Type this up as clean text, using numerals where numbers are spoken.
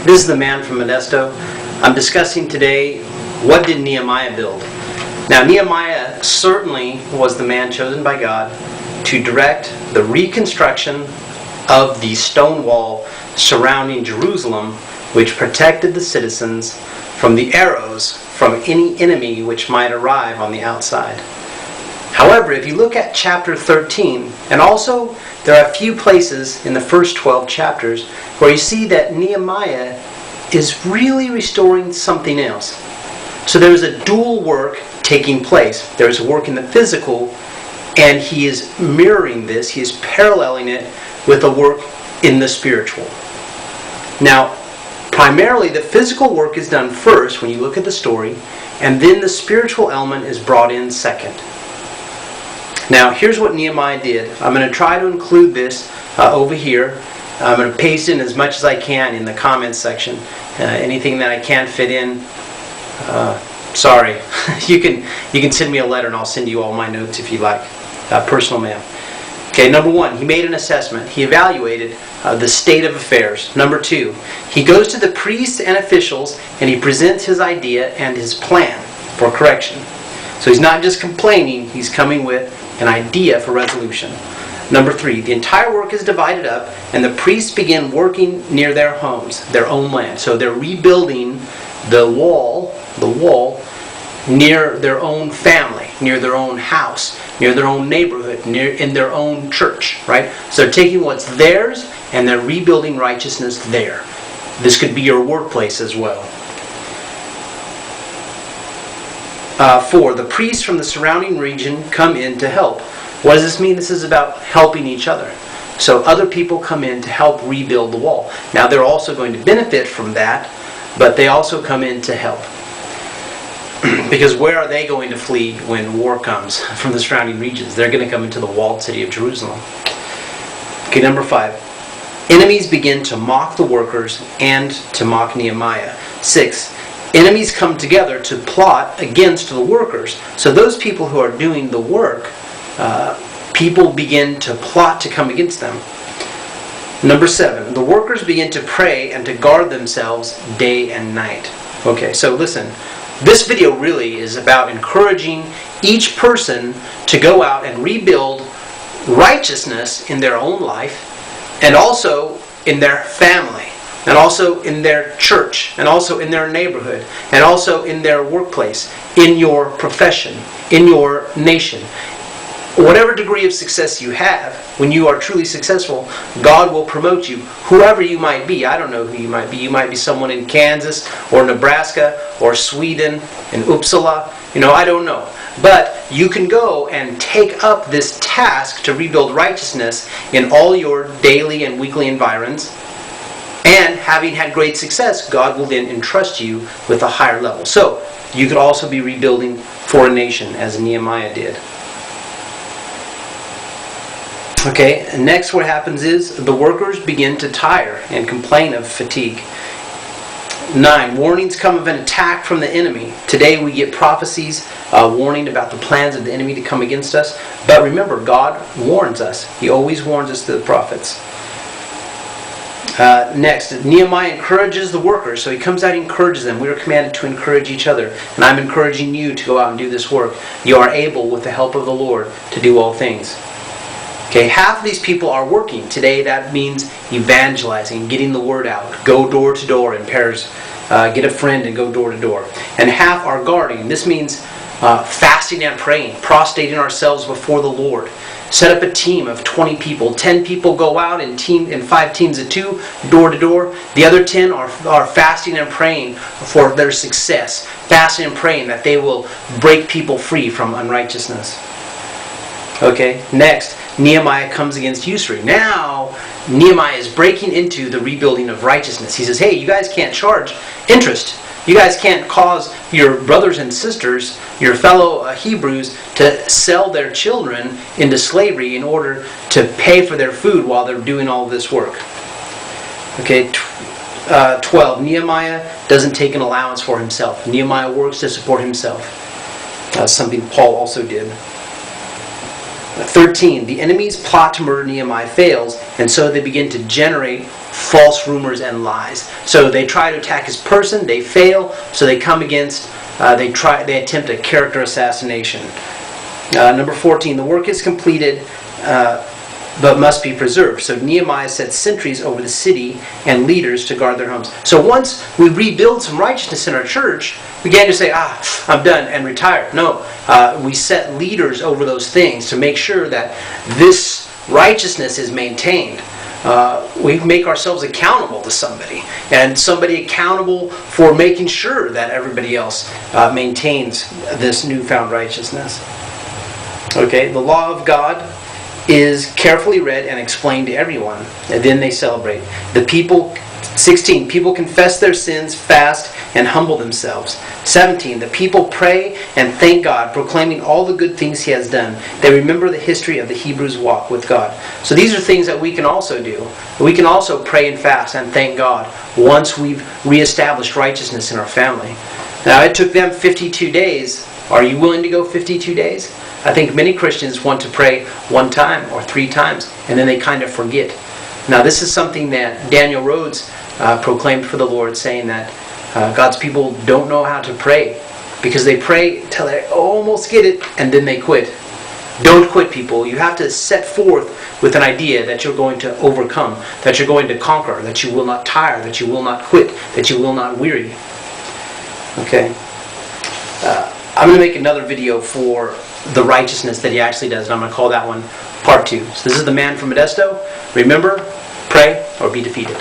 This is the man from Modesto. I'm discussing today, what did Nehemiah build? Now, Nehemiah certainly was the man chosen by God to direct the reconstruction of the stone wall surrounding Jerusalem, which protected the citizens from the arrows from any enemy which might arrive on the outside. However, if you look at chapter 13, and also there are a few places in the first 12 chapters where you see that Nehemiah is really restoring something else. So there's a dual work taking place. There's work in the physical, and he is mirroring this, he is paralleling it with a work in the spiritual. Now, primarily the physical work is done first when you look at the story, and then the spiritual element is brought in second. Now, here's what Nehemiah did. I'm going to try to include this over here. I'm going to paste in as much as I can in the comments section. Anything that I can't fit in, sorry. you can send me a letter and I'll send you all my notes if you like. Personal mail. Okay, number one, he made an assessment. He evaluated the state of affairs. Number two, he goes to the priests and officials and he presents his idea and his plan for correction. So he's not just complaining, he's coming with an idea for resolution. Number three, the entire work is divided up and the priests begin working near their homes, their own land. So they're rebuilding the wall near their own family, near their own house, near their own neighborhood, in their own church, right? So they're taking what's theirs and they're rebuilding righteousness there. This could be your workplace as well. 4, the priests from the surrounding region come in to help. What does this mean? This is about helping each other. So other people come in to help rebuild the wall. Now they're also going to benefit from that, but they also come in to help. Because where are they going to flee when war comes from the surrounding regions? They're going to come into the walled city of Jerusalem. Okay, number 5. Enemies begin to mock the workers and to mock Nehemiah. 6. Enemies come together to plot against the workers. So those people who are doing the work, people begin to plot to come against them. Number 7. The workers begin to pray and to guard themselves day and night. Okay, so listen. This video really is about encouraging each person to go out and rebuild righteousness in their own life, and also in their family, and also in their church, and also in their neighborhood, and also in their workplace, in your profession, in your nation. Whatever degree of success you have, when you are truly successful, God will promote you, whoever you might be. I don't know who you might be. You might be someone in Kansas, or Nebraska, or Sweden, in Uppsala. I don't know. But you can go and take up this task to rebuild righteousness in all your daily and weekly environs. And having had great success, God will then entrust you with a higher level. So, you could also be rebuilding for a nation, as Nehemiah did. Okay, and next what happens is the workers begin to tire and complain of fatigue. 9, warnings come of an attack from the enemy. Today we get prophecies warning about the plans of the enemy to come against us. But remember, God warns us. He always warns us through the prophets. Next, Nehemiah encourages the workers. So he comes out and encourages them. We are commanded to encourage each other. And I'm encouraging you to go out and do this work. You are able, with the help of the Lord, to do all things. Okay, half of these people are working. Today that means evangelizing, getting the word out. Go door to door in pairs. Get a friend and go door to door. And half are guarding. This means fasting and praying, prostrating ourselves before the Lord. Set up a team of 20 people. 10 people go out in 5 teams of 2, door to door. The other 10 are fasting and praying for their success. Fasting and praying that they will break people free from unrighteousness. Okay, next, Nehemiah comes against usury. Now, Nehemiah is breaking into the rebuilding of righteousness. He says, hey, you guys can't charge interest. You guys can't cause your brothers and sisters, your fellow Hebrews, to sell their children into slavery in order to pay for their food while they're doing all this work. Okay, 12. Nehemiah doesn't take an allowance for himself. Nehemiah works to support himself. Something Paul also did. 13. The enemy's plot to murder Nehemiah fails, And so they begin to generate false rumors and lies. So they try to attack his person, they fail, so they come against, they attempt a character assassination. Number 14, the work is completed, but must be preserved. So Nehemiah set sentries over the city and leaders to guard their homes. So once we rebuild some righteousness in our church, we can't just say, I'm done and retire. No, we set leaders over those things to make sure that this righteousness is maintained. We make ourselves accountable to somebody, and somebody accountable for making sure that everybody else maintains this newfound righteousness. Okay, the law of God is carefully read and explained to everyone, and then they celebrate. The people, 16, people confess their sins, fast, and humble themselves. 17, the people pray and thank God, proclaiming all the good things He has done. They remember the history of the Hebrews' walk with God. So these are things that we can also do. We can also pray and fast and thank God once we've reestablished righteousness in our family. Now, it took them 52 days. Are you willing to go 52 days? I think many Christians want to pray one time or 3 times, and then they kind of forget. Now, this is something that Daniel Rhodes proclaimed for the Lord, saying that God's people don't know how to pray because they pray till they almost get it, and then they quit. Don't quit, people. You have to set forth with an idea that you're going to overcome, that you're going to conquer, that you will not tire, that you will not quit, that you will not weary. Okay. I'm going to make another video for the righteousness that he actually does, and I'm going to call that one Part 2. So this is the man from Modesto. Remember, pray or be defeated.